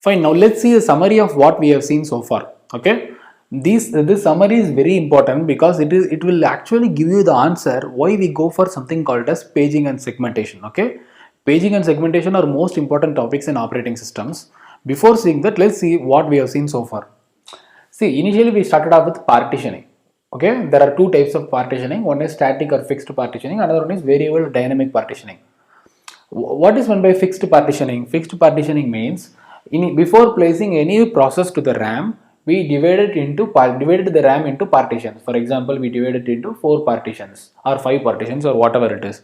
Fine, now let's see a summary of what we have seen so far. Okay, this summary is very important because it will actually give you the answer why we go for something called as paging and segmentation. Okay, paging and segmentation are most important topics in operating systems. Before seeing that, let's see what we have seen so far. See, initially we started off with partitioning. Okay, there are two types of partitioning. One is static or fixed partitioning. Another one is variable dynamic partitioning. What is meant by fixed partitioning? Fixed partitioning means before placing any process to the RAM, we divided the RAM into partitions. For example, we divided it into 4 partitions or 5 partitions or whatever it is.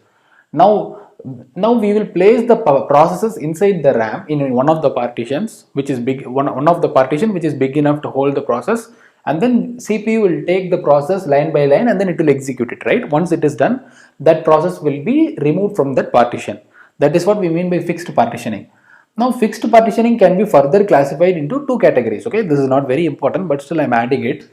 Now we will place the processes inside the RAM in one of the partitions, which is big one of the partition which is big enough to hold the process, and then CPU will take the process line by line and then it will execute it, right? Once it is done, that process will be removed from that partition. That is what we mean by fixed partitioning. Now fixed partitioning can be further classified into two categories. Okay, this is not very important, but still I am adding it.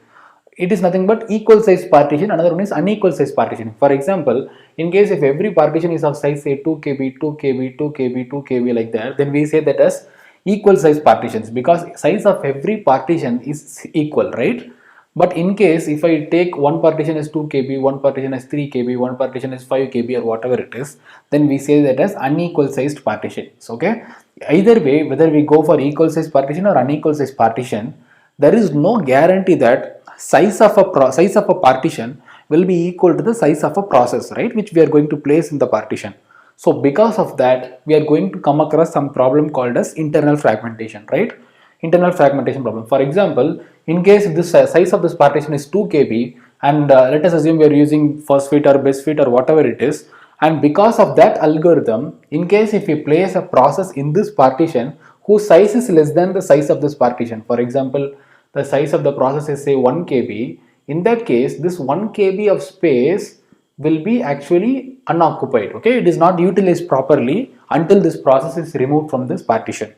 It is nothing but equal size partition, another one is unequal size partition. For example, in case if every partition is of size say 2 kb, 2 kb, 2 kb, 2 kb like that, then we say that as equal size partitions because size of every partition is equal, right? But in case if I take one partition as 2 kb, one partition as 3 kb, one partition as 5 kb or whatever it is, then we say that as unequal sized partitions. Okay, either way, whether we go for equal size partition or unequal size partition, there is no guarantee that size of a partition will be equal to the size of a process, right, which we are going to place in the partition. So because of that, we are going to come across some problem called as internal fragmentation, right? Internal fragmentation problem. For example, in case if this size of this partition is 2 kb and let us assume we are using first fit or best fit or whatever it is, and because of that algorithm, in case if we place a process in this partition whose size is less than the size of this partition, for example, the size of the process is say 1 kb, in that case this 1 kb of space will be actually unoccupied. Okay, it is not utilized properly until this process is removed from this partition.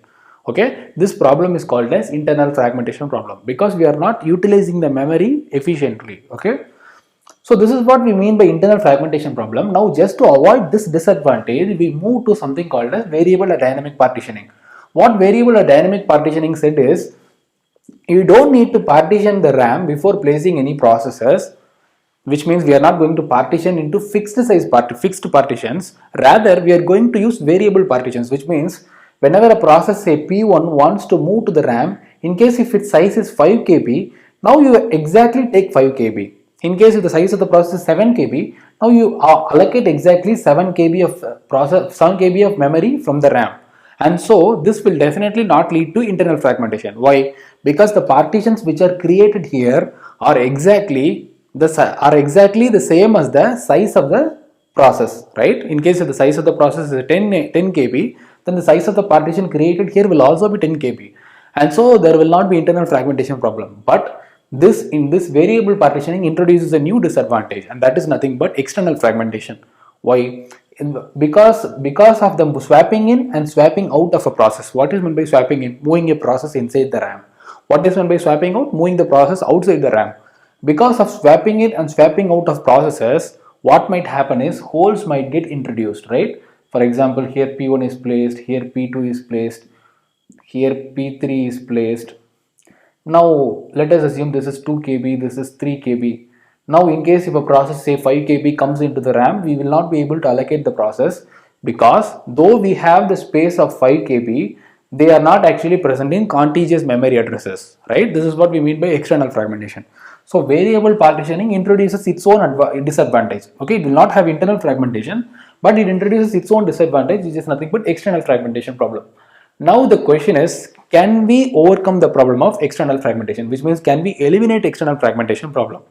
Okay, this problem is called as internal fragmentation problem because we are not utilizing the memory efficiently. Okay, so this is what we mean by internal fragmentation problem. Now just to avoid this disadvantage, we move to something called as variable or dynamic partitioning. What variable or dynamic partitioning said is, you don't need to partition the RAM before placing any processes, which means we are not going to partition into fixed partitions. Rather, we are going to use variable partitions, which means whenever a process say P1 wants to move to the RAM, in case if its size is 5 kb, now you exactly take 5 kb. In case if the size of the process is 7 kb, now you allocate exactly 7 kb of memory from the RAM. And so this will definitely not lead to internal fragmentation. Why? Because the partitions which are created here are exactly the same as the size of the process, right? In case if the size of the process is 10 kb, then the size of the partition created here will also be 10 kb, and so there will not be internal fragmentation problem. But this variable partitioning introduces a new disadvantage, and that is nothing but external fragmentation. Why? Because of the swapping in and swapping out of a process. What is meant by swapping in? Moving a process inside the RAM. What is meant by swapping out? Moving the process outside the RAM. Because of swapping in and swapping out of processes, what might happen is holes might get introduced, right? For example, here P1 is placed, here P2 is placed, here P3 is placed. Now let us assume this is 2 kb, this is 3 kb. Now in case if a process say 5 kb comes into the RAM, we will not be able to allocate the process because though we have the space of 5 kb, they are not actually present in contiguous memory addresses, right? This is what we mean by external fragmentation. So variable partitioning introduces its own disadvantage. Okay, it will not have internal fragmentation, but it introduces its own disadvantage, which is nothing but external fragmentation problem. Now the question is, can we overcome the problem of external fragmentation, which means can we eliminate external fragmentation problem?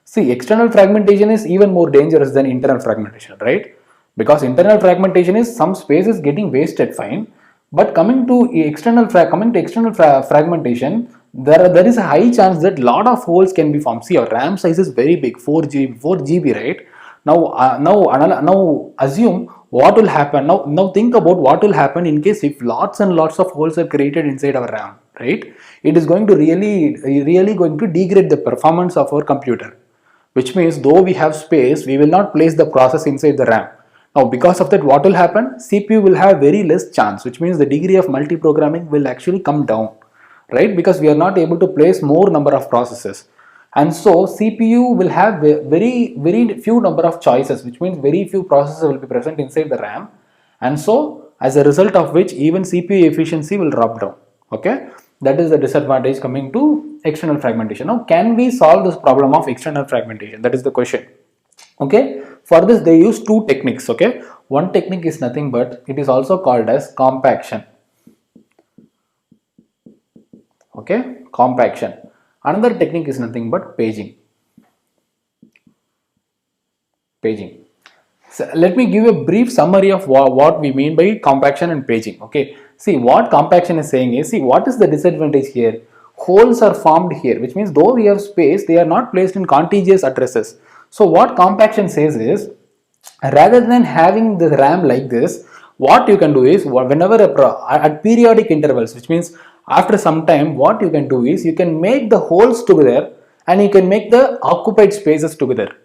See, external fragmentation is even more dangerous than internal fragmentation, right? Because internal fragmentation is some space is getting wasted, fine. But coming to external fragmentation, there is a high chance that lot of holes can be formed. See, our RAM size is very big, 4 GB, right? Now assume what will happen. Now think about what will happen in case if lots and lots of holes are created inside our RAM, right? It is going to really going to degrade the performance of our computer. Which means though we have space, we will not place the process inside the RAM. Now because of that, what will happen? CPU will have very less chance, which means the degree of multi-programming will actually come down, right? Because we are not able to place more number of processes. And so CPU will have very few number of choices, which means very few processes will be present inside the RAM. And so as a result of which even CPU efficiency will drop down. Okay, that is the disadvantage coming to external fragmentation. Now can we solve this problem of external fragmentation? That is the question. Okay, for this they use two techniques. Okay, one technique is nothing but it is also called as compaction. Okay, compaction. Another technique is nothing but paging. So let me give a brief summary of what we mean by compaction and paging. Okay, see what compaction is saying is, see what is the disadvantage here? Holes are formed here, which means though we have space, they are not placed in contiguous addresses. So what compaction says is, rather than having the RAM like this, what you can do is, whenever at periodic intervals, which means after some time, what you can do is you can make the holes together and you can make the occupied spaces together.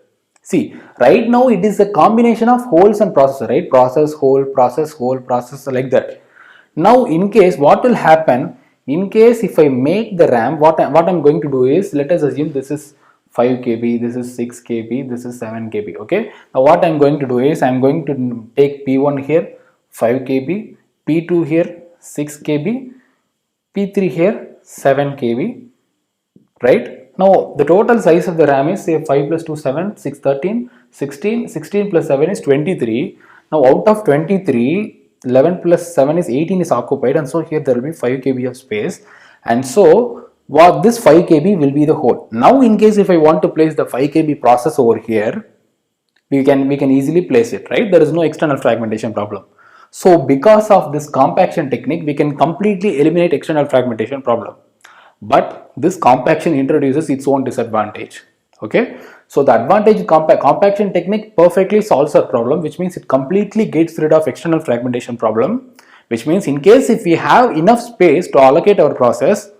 See, right now it is a combination of holes and processor, right? Process, hole, process, like that. Now in case, what will happen, in case if I make the RAM, what I'm going to do is, let us assume this is 5 KB, this is 6 KB, this is 7 KB. Okay, now what I'm going to do is I'm going to take P1 here 5 KB, P2 here 6 KB, P3 here 7 KB, right? Now the total size of the RAM is say 5 plus 2 7, 6 13, 16, 16 plus 7 is 23. Now out of 23, 11 plus 7 is 18 is occupied, and so here there will be 5 KB of space, and so what this 5 KB will be the hole. Now in case if I want to place the 5 KB process over here, we can easily place it, right? There is no external fragmentation problem. So because of this compaction technique, we can completely eliminate external fragmentation problem. But this compaction introduces its own disadvantage. Okay, so the advantage compaction technique perfectly solves our problem, which means it completely gets rid of external fragmentation problem, which means in case if we have enough space to allocate our process,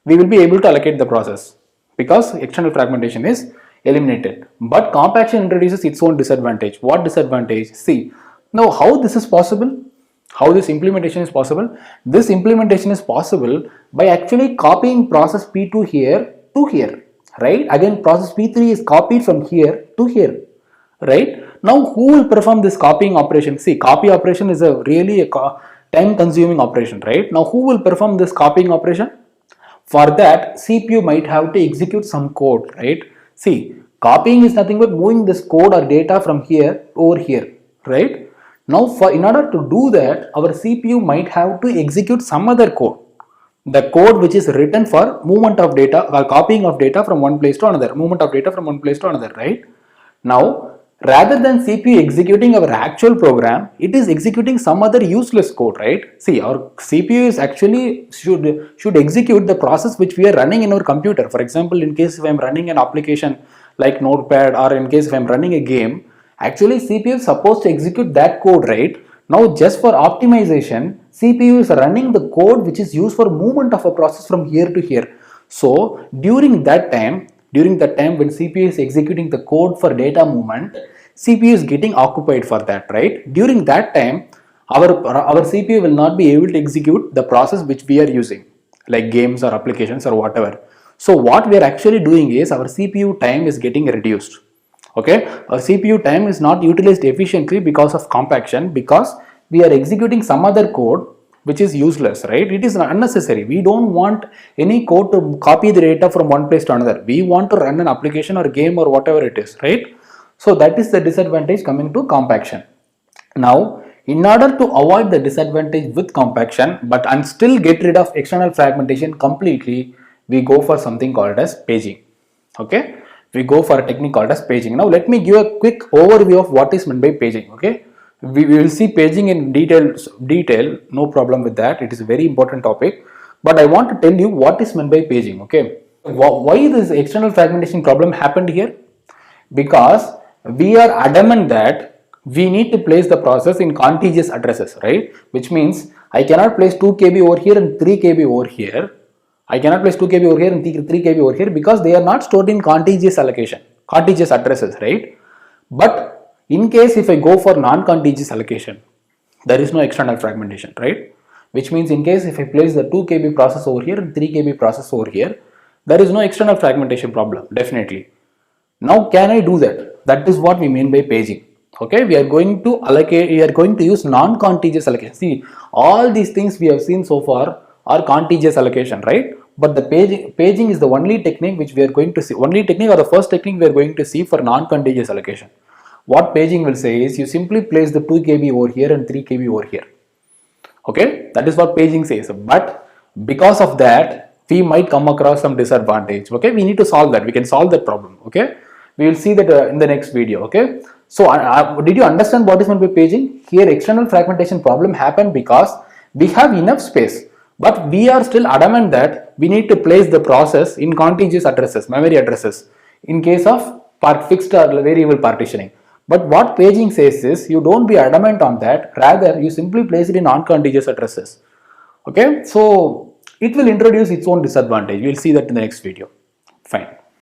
we will be able to allocate the process because external fragmentation is eliminated. But compaction introduces its own disadvantage. What disadvantage? See, now how this is possible? How this implementation is possible? This implementation is possible by actually copying process P2 here to here, right? Again, process P3 is copied from here to here, right? Now who will perform this copying operation? See, copy operation is really a time consuming operation, right? Now who will perform this copying operation? For that, CPU might have to execute some code, right? See, copying is nothing but moving this code or data from here over here, right? Now, in order to do that, our CPU might have to execute some other code. The code which is written for movement of data or copying of data from one place to another, movement of data from one place to another, right? Now, rather than CPU executing our actual program, it is executing some other useless code, right? See, our CPU is actually should execute the process which we are running in our computer. For example, in case if I am running an application like Notepad, or in case if I am running a game, actually CPU is supposed to execute that code, right? Now just for optimization, CPU is running the code which is used for movement of a process from here to here. So during that time when CPU is executing the code for data movement, CPU is getting occupied for that, right? During that time, our CPU will not be able to execute the process which we are using, like games or applications or whatever. So what we are actually doing is our CPU time is getting reduced. Okay, our CPU time is not utilized efficiently because of compaction, because we are executing some other code which is useless, right? It is unnecessary. We don't want any code to copy the data from one place to another. We want to run an application or game or whatever it is, right? So that is the disadvantage coming to compaction. Now, in order to avoid the disadvantage with compaction and still get rid of external fragmentation completely, we go for something called as paging. Okay, we go for a technique called as paging. Now let me give a quick overview of what is meant by paging. Okay, we will see paging in detail, no problem with that. It is a very important topic, but I want to tell you what is meant by paging. Okay, why this external fragmentation problem happened here? Because we are adamant that we need to place the process in contiguous addresses, right? Which means I cannot place 2 KB over here and 3 KB over here. I cannot place 2 KB over here and 3 KB over here because they are not stored in contiguous allocation, contiguous addresses, right? But In case if I go for non-contiguous allocation, there is no external fragmentation, right? Which means in case if I place the 2 kb process over here and 3 kb process over here, there is no external fragmentation problem, definitely. Now can I do that? That is what we mean by paging. Okay, we are going to allocate, we are going to use non-contiguous allocation. See, all these things we have seen so far are contiguous allocation, right? But the paging is the only technique which we are going to see, only technique or the first technique we are going to see for non-contiguous allocation. What paging will say is you simply place the 2 kb over here and 3 kb over here. Okay, that is what paging says. But because of that, we might come across some disadvantage. Okay, we need to solve that. We can solve that problem. Okay, we will see that in the next video. Okay, so did you understand what is meant by paging? Here, external fragmentation problem happened because we have enough space, but we are still adamant that we need to place the process in contiguous addresses, memory addresses, in case of fixed or variable partitioning. But what paging says is you don't be adamant on that, rather you simply place it in non-contiguous addresses. Okay, so it will introduce its own disadvantage. We'll see that in the next video. Fine.